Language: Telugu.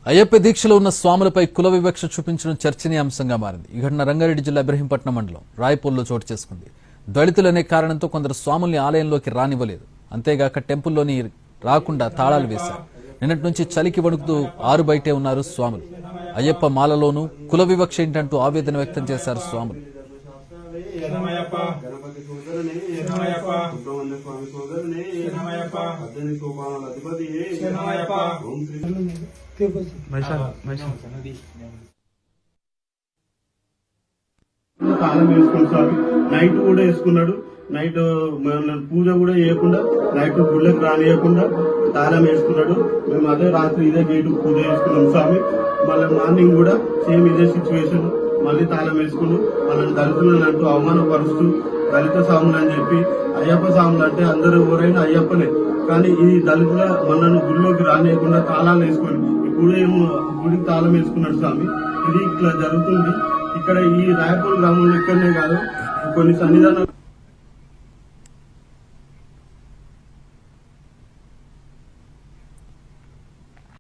అయ్యప్ప దీక్షలో ఉన్న స్వాములపై కుల వివక్ష చూపించడం చర్చనీయాంశంగా మారింది. ఈ ఘటన రంగారెడ్డి జిల్లా ఇబ్రహీంపట్నం మండలం రాయపూర్లో చోటు చేసుకుంది. దళితులనే కారణంతో కొందరు స్వాముల్ని ఆలయంలోకి రానివ్వలేదు. అంతేగాక టెంపుల్లోని రాకుండా తాళాలు వేశారు. నిన్నటి నుంచి చలికి వణుకుతూ ఆరు బయటే ఉన్నారు స్వాములు. అయ్యప్ప మాలలోనూ కుల వివక్ష ఏంటంటూ ఆవేదన వ్యక్తం చేశారు స్వాములు. తాళం వేసుకుంటారు. నైట్ కూడా వేసుకున్నాడు. నైట్ పూజ కూడా చేయకుండా నైట్ గుళ్ళకి రానియకుండా తాళం వేసుకున్నాడు. మేము అదే రాత్రి ఇదే గేటు పూజ చేసుకున్నాం స్వామి. మళ్ళీ మార్నింగ్ కూడా సేమ్ ఇదే సిచ్యువేషన్. మళ్ళీ తాళం వేసుకుని వాళ్ళని దళితులను అంటూ అవమానపరుస్తూ దళిత స్వాములు అని చెప్పి అయ్యప్ప స్వాములు అంటే అందరూ ఎవరైనా అయ్యప్పనే. కానీ ఈ దళితుల మనను గుడిలోకి రానియకుండా తాళాలు వేసుకొని గుడికి తాళం వేసుకున్నాడు స్వామి. ఇది ఇట్లా జరుగుతుంది. ఇక్కడ ఈ రాయపూర్ గ్రామంలో ఇక్కడనే కాదు కొన్ని సన్నిధానాలు